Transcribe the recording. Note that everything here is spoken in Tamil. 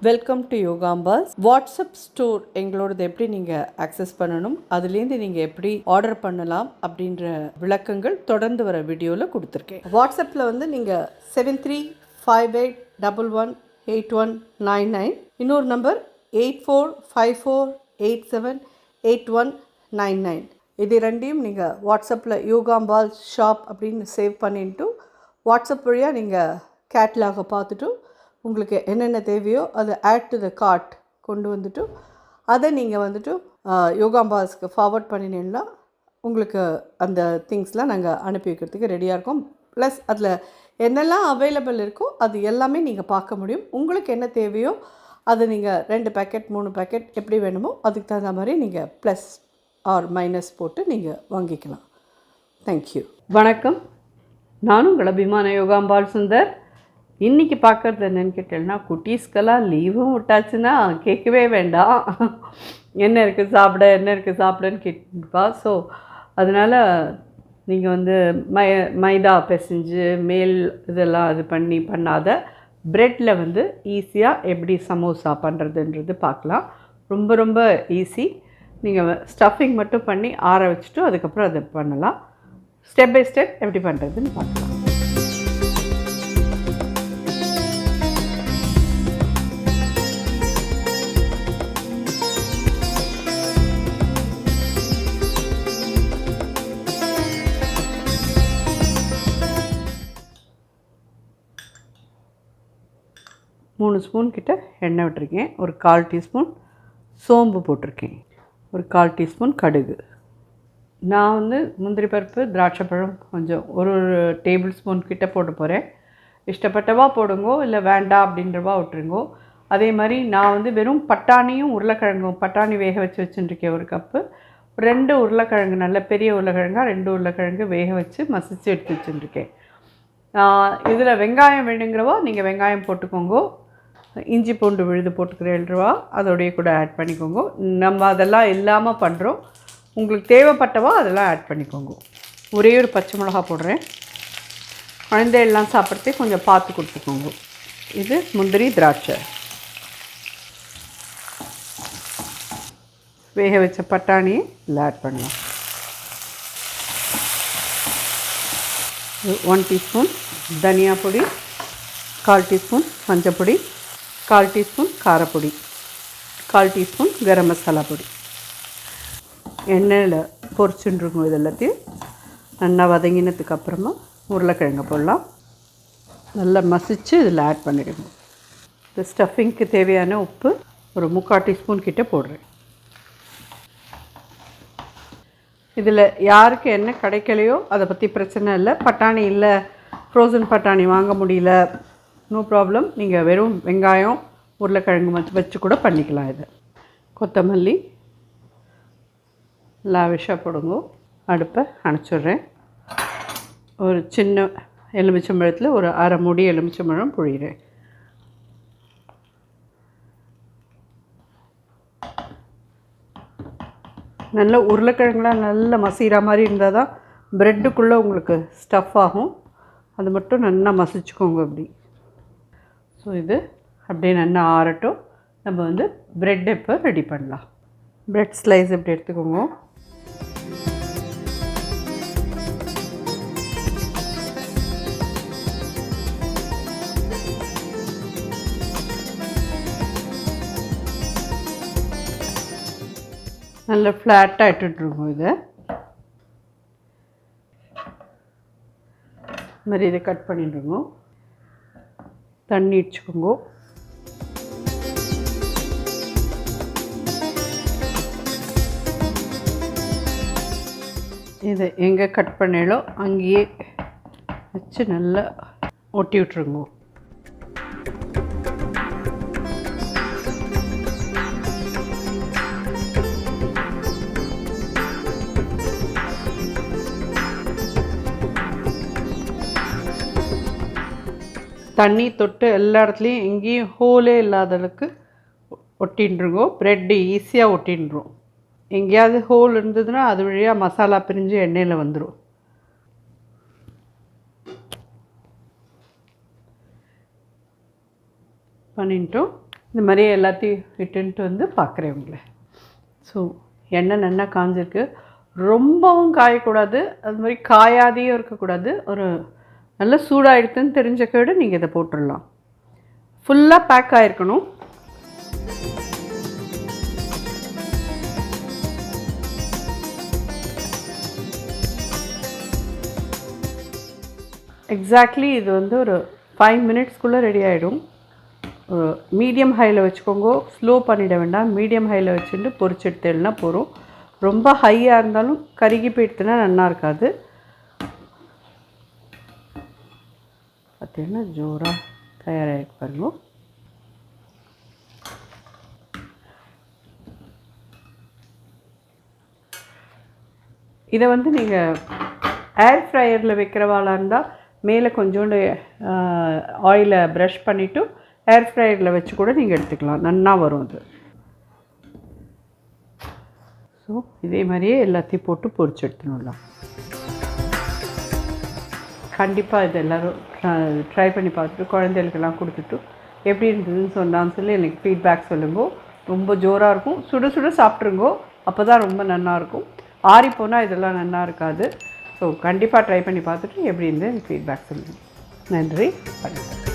Welcome to Yogambas. WhatsApp store எங்களோடது எப்படி நீங்கள் ஆக்சஸ் பண்ணணும், அதுலேருந்து நீங்கள் எப்படி ஆர்டர் பண்ணலாம் அப்படின்ற விளக்கங்கள் தொடர்ந்து வர வீடியோவில் கொடுத்துருக்கேன். வாட்ஸ்அப்பில் வந்து நீங்கள் 7358118199, இன்னொரு நம்பர் 8454878199. இது ரெண்டையும் நீங்கள் வாட்ஸ்அப்பில் யோகாம்பால் ஷாப் அப்படின்னு சேவ் பண்ணிட்டு வாட்ஸ்அப் வழியாக நீங்கள் கேட்லாகை பார்த்துட்டு உங்களுக்கு என்னென்ன தேவையோ அதை ஆட் டு த கார்ட் கொண்டு வந்துட்டு அதை நீங்கள் வந்துட்டு யோகாம்பாஸ்க்கு ஃபார்வர்ட் பண்ணினீங்கன்னா உங்களுக்கு அந்த திங்ஸ்லாம் நாங்கள் அனுப்பி வைக்கிறதுக்கு ரெடியாக இருக்கோம். ப்ளஸ் அதில் என்னெல்லாம் அவைலபிள் இருக்கோ அது எல்லாமே நீங்கள் பார்க்க முடியும். உங்களுக்கு என்ன தேவையோ அதை நீங்கள் 2 பேக்கெட் 3 பேக்கெட் எப்படி வேணுமோ அதுக்கு தகுந்த மாதிரி நீங்கள் ப்ளஸ் ஆர் மைனஸ் போட்டு நீங்கள் வாங்கிக்கலாம். தேங்க்யூ. வணக்கம், நானும் உங்கள் அபிமான யோகாம்பால் சுந்தர். இன்றைக்கி பார்க்குறது என்னென்னு கேட்டேன்னா, குட்டீஸ்க்கெல்லாம் லீவும் விட்டாச்சுன்னா கேட்கவே வேண்டாம், என்ன இருக்குது சாப்பிடன்னு கேட்டுப்பா. ஸோ அதனால் நீங்கள் வந்து மைதா பிசைஞ்சு மேல் இதெல்லாம் இது பண்ணாத ப்ரெட்டில் வந்து ஈஸியாக எப்படி சமோசா பண்ணுறதுன்றது பார்க்கலாம். ரொம்ப ரொம்ப ஈஸி. நீங்கள் ஸ்டஃபிங் மட்டும் பண்ணி ஆற வச்சுட்டு அதுக்கப்புறம் அதை பண்ணலாம். ஸ்டெப் பை ஸ்டெப் எப்படி பண்ணுறதுன்னு பார்க்கலாம். மூணு ஸ்பூன் கிட்ட எண்ணெய் விட்டுருக்கேன். ஒரு 1/4 டீஸ்பூன் சோம்பு போட்டிருக்கேன். ஒரு 1/4 டீஸ்பூன் கடுகு. நான் வந்து முந்திரி பருப்பு, திராட்சை பழம் கொஞ்சம் ஒரு டேபிள் ஸ்பூன் கிட்ட போட்டு போகிறேன். இஷ்டப்பட்டவா போடுங்கோ, இல்லை வேண்டாம் அப்படின்றவா விட்டுருங்கோ. அதே மாதிரி நான் வந்து வெறும் பட்டாணியும் உருளைக்கிழங்கும், பட்டாணி வேக வச்சுருக்கேன் ஒரு கப்பு. 2 உருளைக்கிழங்கு, நல்ல பெரிய உருளைக்கிழங்காக 2 உருளைக்கிழங்கு வேக வச்சு மசிச்சு எடுத்து வச்சுருக்கேன். இதில் வெங்காயம் வேணுங்கிறவா நீங்கள் வெங்காயம் போட்டுக்கோங்க. இஞ்சி பூண்டு விழுது போட்டுக்கிறேன்றவா அதோடைய கூட ஆட் பண்ணிக்கோங்க. நம்ம அதெல்லாம் இல்லாமல் பண்ணுறோம். உங்களுக்கு தேவைப்பட்டவா அதெல்லாம் ஆட் பண்ணிக்கோங்க. ஒரே ஒரு பச்சை மிளகா போடுறேன். குழந்தையெல்லாம் சாப்பிட்றதே கொஞ்சம் பார்த்து கொடுத்துக்கோங்க. இது முந்திரி, திராட்சை, வேக வச்ச பட்டாணியை இதில் ஆட் பண்ணலாம். 1 டீஸ்பூன் தனியா பொடி, 1/4 டீஸ்பூன் மஞ்சள் பொடி, 1/4 டீஸ்பூன் காரப்பொடி, 1/4 டீஸ்பூன் கரம் மசாலா பொடி. எண்ணெயில் பொரிச்சுருக்கும். இது எல்லாத்தையும் நல்லா வதங்கினதுக்கு அப்புறமா உருளைக்கிழங்கு போடலாம். நல்லா மசித்து இதில் ஆட் பண்ணிடுங்க. இந்த ஸ்டஃபிங்க்கு தேவையான உப்பு ஒரு 3/4 டீஸ்பூன் கிட்டே போடுறேன். இதில் யாருக்கு என்ன கிடைக்கலையோ அதை பற்றி பிரச்சனை இல்லை. பட்டாணி இல்லை, ஃப்ரோசன் பட்டாணி வாங்க முடியல, நோ ப்ராப்ளம். நீங்கள் வெறும் வெங்காயம் உருளைக்கிழங்கு வச்சு கூட பண்ணிக்கலாம். இதை கொத்தமல்லி லாவிஷாக போடுங்க. அடுப்பை அணைச்சிட்றேன். ஒரு சின்ன எலுமிச்சம்பழத்தில் ஒரு அரை மூடி எலுமிச்சம்பழம் புழிகிறேன். நல்ல உருளைக்கிழங்குலாம் நல்ல மசிகிற மாதிரி இருந்தால் தான் ப்ரெட்டுக்குள்ளே உங்களுக்கு ஸ்டஃப் ஆகும். அது மட்டும் நல்லா மசிச்சுக்கோங்க அப்படி. ஸோ இது அப்படியே நல்லா ஆறட்டும். நம்ம வந்து ப்ரெட் இப்போ ரெடி பண்ணலாம். ப்ரெட் ஸ்லைஸ் இப்படி எடுத்துக்கோங்க. நல்ல ஃப்ளாட்டாக இட்டுட்ருக்கோம். இதை மாதிரி இதை கட் பண்ணிட்டுருங்க. தண்ணி வச்சுக்கோங்க. இதை எங்கே கட் பண்ணாலோ அங்கேயே வச்சு நல்லா ஒட்டி விட்ருங்க. தண்ணி தொட்டு எல்லா இடத்துலையும் எங்கேயும் ஹோலே இல்லாத அளவுக்கு ஒட்டின்றுங்கோ. ப்ரெட்டு ஈஸியாக ஒட்டின்றும். எங்கேயாவது ஹோல் இருந்ததுன்னா அது வழியாக மசாலா பிரிஞ்சு எண்ணெயில் வந்துடும். பண்ணிட்டோம். இந்த மாதிரி எல்லாத்தையும் இட்டுன்ட்டு வந்து பார்க்குறேன் உங்களை. ஸோ எண்ணெய் நல்லா காஞ்சிருக்கு. ரொம்பவும் காயக்கூடாது, அது மாதிரி காயாதையும் இருக்கக்கூடாது. ஒரு நல்ல சூடாகிடுதுன்னு தெரிஞ்சக்க விட நீங்கள் இதை போட்டுடலாம். ஃபுல்லாக பேக் ஆகிருக்கணும். எக்ஸாக்ட்லி இது வந்து ஒரு 5 மினிட்ஸ்க்குள்ளே ரெடி ஆகிடும். மீடியம் ஹையில் வச்சுக்கோங்க, ஸ்லோ பண்ணிட வேண்டாம். மீடியம் ஹையில் வச்சுட்டு பொரிச்சு எடுத்துனா போகிறோம். ரொம்ப ஹையாக இருந்தாலும் கருகி போயிடுத்துனா நல்லா இருக்காது. பார்த்தீங்கன்னா ஜோராக தயாராகிருக்கு பாருங்க. இதை வந்து நீங்கள் ஏர் ஃப்ரையரில் வைக்கிறவாளாக இருந்தால் மேலே கொஞ்சோண்டு ஆயிலை ப்ரஷ் பண்ணிவிட்டு ஏர் ஃப்ரையரில் வச்சு கூட நீங்கள் எடுத்துக்கலாம், நல்லா வரும் அது. ஸோ இதே மாதிரியே எல்லாத்தையும் போட்டு பொரிச்சு எடுத்துடலாம். கண்டிப்பாக இது எல்லோரும் ட்ரை பண்ணி பார்த்துட்டு குழந்தைகளுக்கெல்லாம் கொடுத்துட்டு எப்படி இருந்ததுன்னு சொன்னான்னு சொல்லி எனக்கு ஃபீட்பேக் சொல்லுங்க. ரொம்ப ஜோராக இருக்கும், சுட சுட சாப்பிட்ருங்கோ, அப்போ தான் ரொம்ப நல்லாயிருக்கும். ஆறிப்போனால் இதெல்லாம் நல்லா இருக்காது. ஸோ கண்டிப்பாக ட்ரை பண்ணி பார்த்துட்டு எப்படி இருந்து எனக்கு ஃபீட்பேக் சொல்லுங்கள். நன்றி, வணக்கம்.